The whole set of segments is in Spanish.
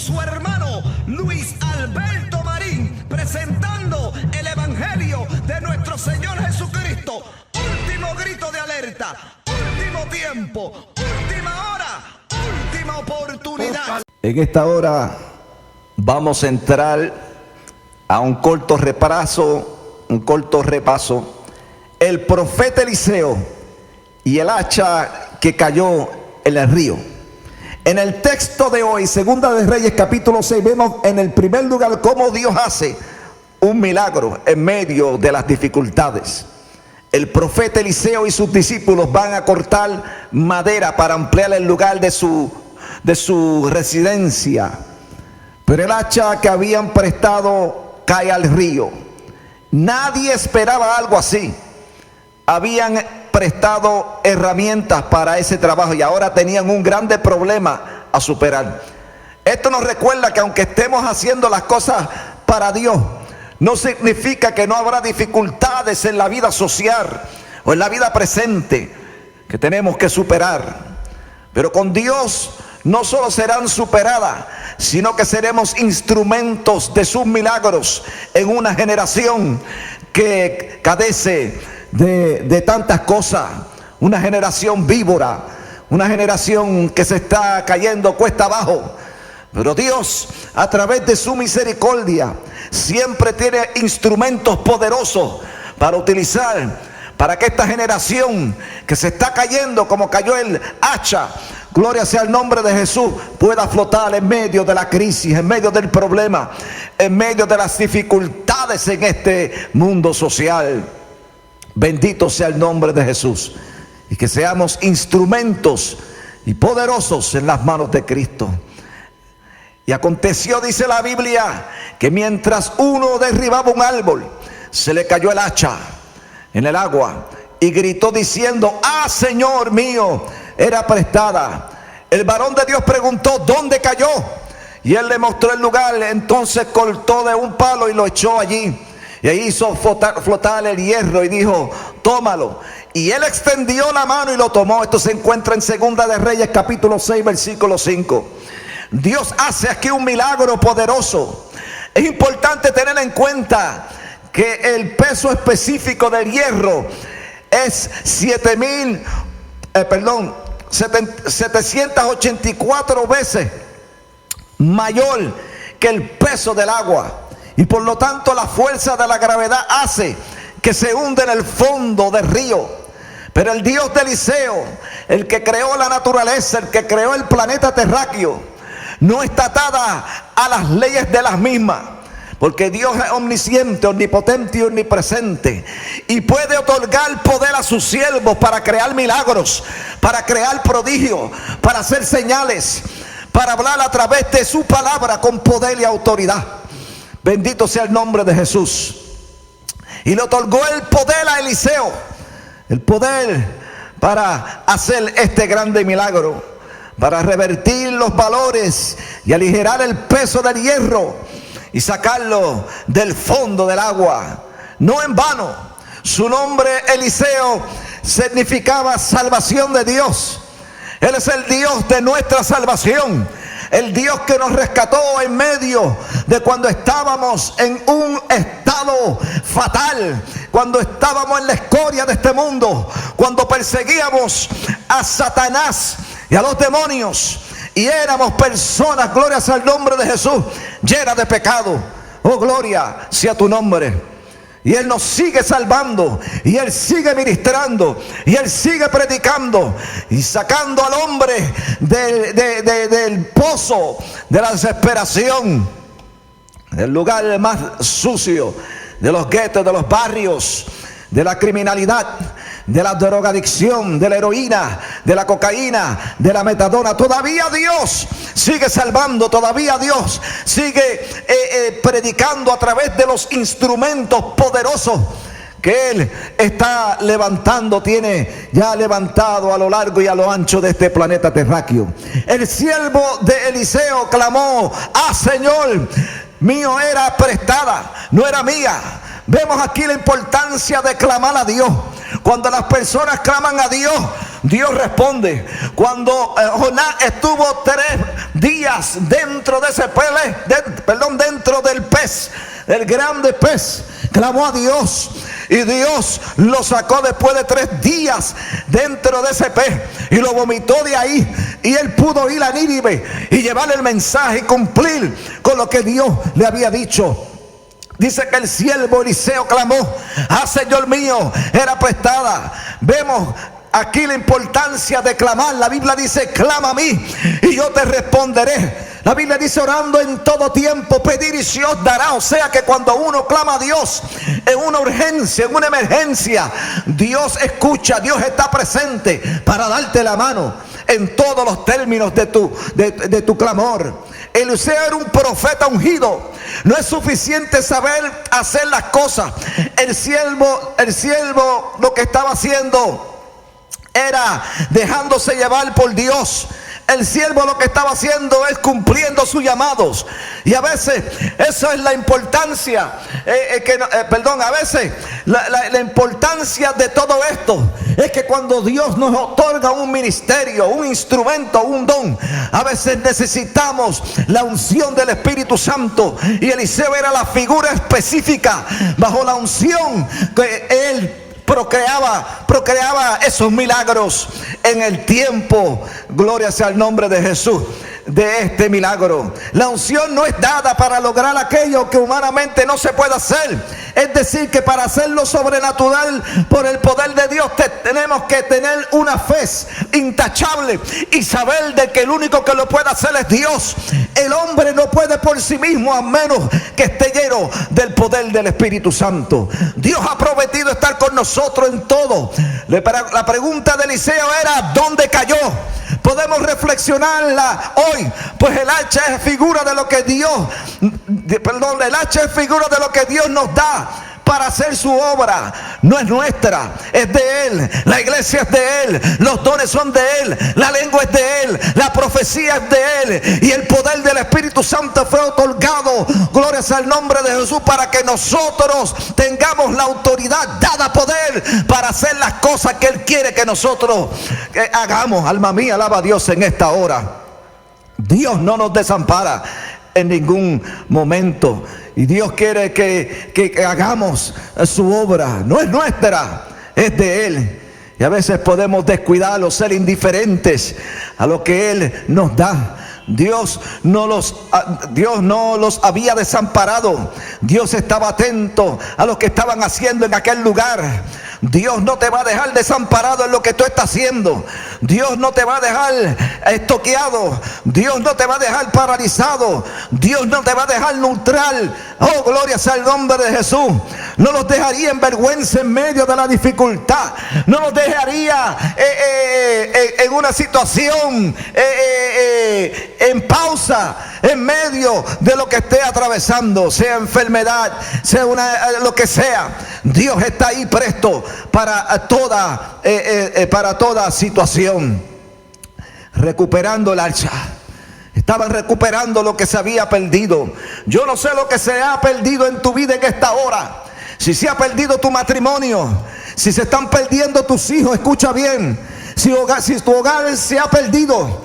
su hermano Luis Alberto Marín, presentando el Evangelio de nuestro Señor Jesucristo. Último grito de alerta, último tiempo, última hora, última oportunidad. En esta hora vamos a entrar a un corto repaso. El profeta Eliseo y el hacha que cayó en el río. En el texto de hoy, Segunda de Reyes capítulo 6, vemos en el primer lugar cómo Dios hace un milagro en medio de las dificultades. El profeta Eliseo y sus discípulos van a cortar madera para ampliar el lugar de su residencia, pero el hacha que habían prestado cae al río. Nadie esperaba algo así. Habían prestado herramientas para ese trabajo y ahora tenían un grande problema a superar. Esto nos recuerda que aunque estemos haciendo las cosas para Dios, no significa que no habrá dificultades en la vida social o en la vida presente que tenemos que superar. Pero con Dios no solo serán superadas, sino que seremos instrumentos de sus milagros en una generación que carece de tantas cosas, una generación víbora, una generación que se está cayendo cuesta abajo. Pero Dios, a través de su misericordia, siempre tiene instrumentos poderosos para utilizar, para que esta generación que se está cayendo como cayó el hacha, gloria sea el nombre de Jesús, pueda flotar en medio de la crisis, en medio del problema, en medio de las dificultades en este mundo social. Bendito sea el nombre de Jesús, y que seamos instrumentos y poderosos en las manos de Cristo. Y aconteció, dice la Biblia, que mientras uno derribaba un árbol, se le cayó el hacha en el agua y gritó diciendo: ¡Ah, Señor mío! Era prestada. El varón de Dios preguntó: ¿dónde cayó? Y él le mostró el lugar. Entonces cortó de un palo y lo echó allí. Y ahí hizo flotar el hierro y dijo: tómalo. Y él extendió la mano y lo tomó. Esto se encuentra en Segunda de Reyes capítulo 6 versículo 5. Dios hace aquí un milagro poderoso. Es importante tener en cuenta que el peso específico del hierro es 784 veces mayor que el peso del agua. Y por lo tanto la fuerza de la gravedad hace que se hunda en el fondo del río. Pero el Dios de Eliseo, el que creó la naturaleza, el que creó el planeta terráqueo, no está atada a las leyes de las mismas. Porque Dios es omnisciente, omnipotente y omnipresente, y puede otorgar poder a sus siervos para crear milagros, para crear prodigios, para hacer señales, para hablar a través de su palabra con poder y autoridad. Bendito sea el nombre de Jesús. Y le otorgó el poder a Eliseo, el poder para hacer este grande milagro, para revertir los valores y aligerar el peso del hierro y sacarlo del fondo del agua. No en vano, su nombre Eliseo significaba salvación de Dios. Él es el Dios de nuestra salvación, el Dios que nos rescató en medio de cuando estábamos en un estado fatal, cuando estábamos en la escoria de este mundo, cuando perseguíamos a Satanás y a los demonios, y éramos personas, gloria sea el nombre de Jesús, llenas de pecado. Oh, gloria sea tu nombre. Y Él nos sigue salvando, y Él sigue ministrando, y Él sigue predicando y sacando al hombre del pozo de la desesperación, del lugar más sucio, de los guetos, de los barrios, de la criminalidad, de la drogadicción, de la heroína, de la cocaína, de la metadona. Todavía Dios sigue salvando, todavía Dios sigue predicando a través de los instrumentos poderosos que Él está levantando, tiene ya levantado a lo largo y a lo ancho de este planeta terráqueo. El siervo de Eliseo clamó: ¡ah, Señor mío! Era prestada, no era mía. Vemos aquí la importancia de clamar a Dios. Cuando las personas claman a Dios, Dios responde. Cuando Jonás estuvo 3 días dentro de ese dentro del pez, el grande pez. Clamó a Dios y Dios lo sacó después de 3 días dentro de ese pez y lo vomitó de ahí, y él pudo ir a Nínive y llevarle el mensaje y cumplir con lo que Dios le había dicho. Dice que el siervo Eliseo clamó: ah, Señor mío, era prestada. Vemos aquí la importancia de clamar. La Biblia dice: clama a mí y yo te responderé. La Biblia dice: orando en todo tiempo, pedir y se os dará. O sea que cuando uno clama a Dios en una urgencia, en una emergencia, Dios escucha, Dios está presente para darte la mano en todos los términos de tu clamor. Eliseo era un profeta ungido. No es suficiente saber hacer las cosas. El siervo lo que estaba haciendo era dejándose llevar por Dios. El siervo lo que estaba haciendo es cumpliendo sus llamados. Y a veces eso es la importancia, a veces la importancia de todo esto es que cuando Dios nos otorga un ministerio, un instrumento, un don, a veces necesitamos la unción del Espíritu Santo. Y Eliseo era la figura específica bajo la unción que él procreaba esos milagros en el tiempo. Gloria sea el nombre de Jesús. De este milagro, la unción no es dada para lograr aquello que humanamente no se puede hacer. Es decir, que para hacerlo sobrenatural por el poder de Dios tenemos que tener una fe intachable y saber de que el único que lo puede hacer es Dios. El hombre no puede por sí mismo, a menos que esté lleno del poder del Espíritu Santo. Dios ha prometido estar con nosotros en todo. La pregunta de Eliseo era: ¿dónde cayó? Podemos reflexionarla hoy, pues el hacha es figura de lo que el hacha es figura de lo que Dios nos da para hacer su obra. No es nuestra, es de Él. La iglesia es de Él, los dones son de Él, la lengua es de Él, la profecía es de Él, y el poder del Espíritu Santo fue otorgado, gloria sea el nombre de Jesús, para que nosotros tengamos la autoridad, dada poder para hacer las cosas que Él quiere que nosotros hagamos. Alma mía, alaba a Dios en esta hora. Dios no nos desampara en ningún momento, y Dios quiere que hagamos su obra. No es nuestra, es de Él. Y a veces podemos descuidar o ser indiferentes a lo que Él nos da. Dios no los había desamparado. Dios estaba atento a lo que estaban haciendo en aquel lugar. Dios no te va a dejar desamparado en lo que tú estás haciendo. Dios no te va a dejar estoqueado. Dios no te va a dejar paralizado. Dios no te va a dejar neutral. Oh, gloria sea el nombre de Jesús. No los dejaría en vergüenza en medio de la dificultad. No los dejaría en una situación en pausa, en medio de lo que esté atravesando, sea enfermedad, sea lo que sea. Dios está ahí presto para toda situación. Recuperando el hacha. Estaban recuperando lo que se había perdido. Yo no sé lo que se ha perdido en tu vida en esta hora. Si se ha perdido tu matrimonio, si se están perdiendo tus hijos, escucha bien. Si tu hogar se ha perdido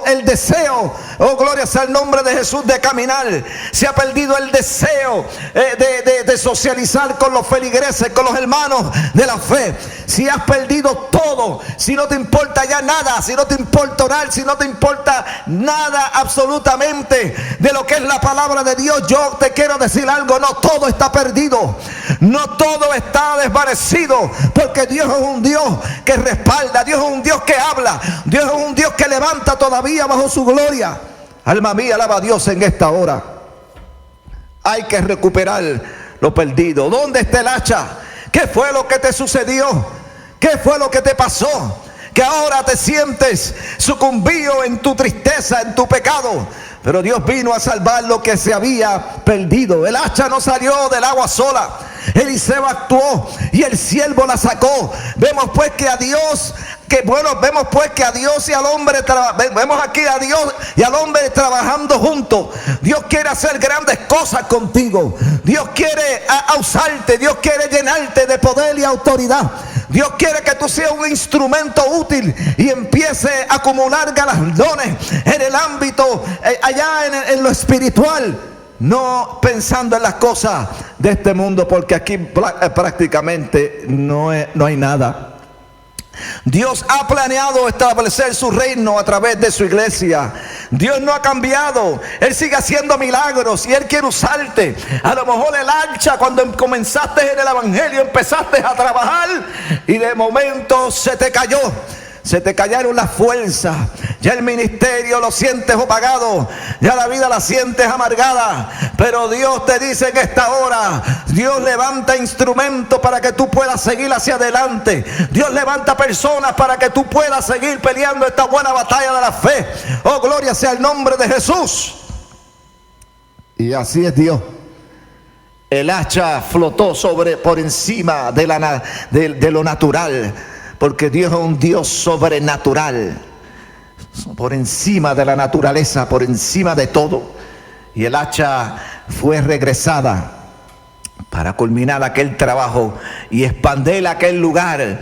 el deseo, oh gloria sea el nombre de Jesús, de caminar, se ha perdido el deseo de socializar con los feligreses, con los hermanos de la fe. Si has perdido todo, si no te importa ya nada, si no te importa orar, si no te importa nada absolutamente de lo que es la palabra de Dios, yo te quiero decir algo: no todo está perdido, no todo está desvanecido, porque Dios es un Dios que respalda, Dios es un Dios que habla, Dios es un Dios que levanta todavía bajo su gloria. Alma mía, alaba a Dios en esta hora. Hay que recuperar lo perdido. ¿Dónde está el hacha? ¿Qué fue lo que te sucedió? ¿Qué fue lo que te pasó? Que ahora te sientes sucumbido en tu tristeza, en tu pecado. Pero Dios vino a salvar lo que se había perdido. El hacha no salió del agua sola. Eliseo actuó y el siervo la sacó. Vemos pues que a Dios bueno, vemos pues que a Dios y al hombre, vemos aquí a Dios y al hombre trabajando juntos. Dios quiere hacer grandes cosas contigo. Dios quiere usarte. Dios quiere llenarte de poder y autoridad. Dios quiere que tú seas un instrumento útil y empiece a acumular galardones en el ámbito, allá en lo espiritual. No pensando en las cosas de este mundo, porque aquí prácticamente no hay nada. Dios ha planeado establecer su reino a través de su iglesia. Dios no ha cambiado. Él sigue haciendo milagros y Él quiere usarte. A lo mejor el hacha, cuando comenzaste en el evangelio, empezaste a trabajar y de momento se te cayó. Se te cayeron las fuerzas. Ya el ministerio lo sientes apagado. Ya la vida la sientes amargada. Pero Dios te dice en esta hora, Dios levanta instrumentos para que tú puedas seguir hacia adelante. Dios levanta personas para que tú puedas seguir peleando esta buena batalla de la fe. Oh, gloria sea el nombre de Jesús. Y así es Dios. El hacha flotó por encima de lo natural. Porque Dios es un Dios sobrenatural, por encima de la naturaleza, por encima de todo. Y el hacha fue regresada para culminar aquel trabajo y expandir aquel lugar.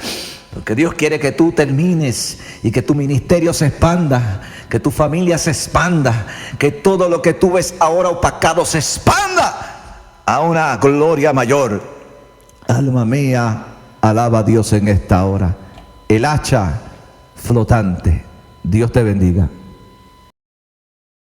Porque Dios quiere que tú termines y que tu ministerio se expanda, que tu familia se expanda, que todo lo que tú ves ahora opacado se expanda a una gloria mayor. Alma mía, alaba a Dios en esta hora. El hacha flotante. Dios te bendiga.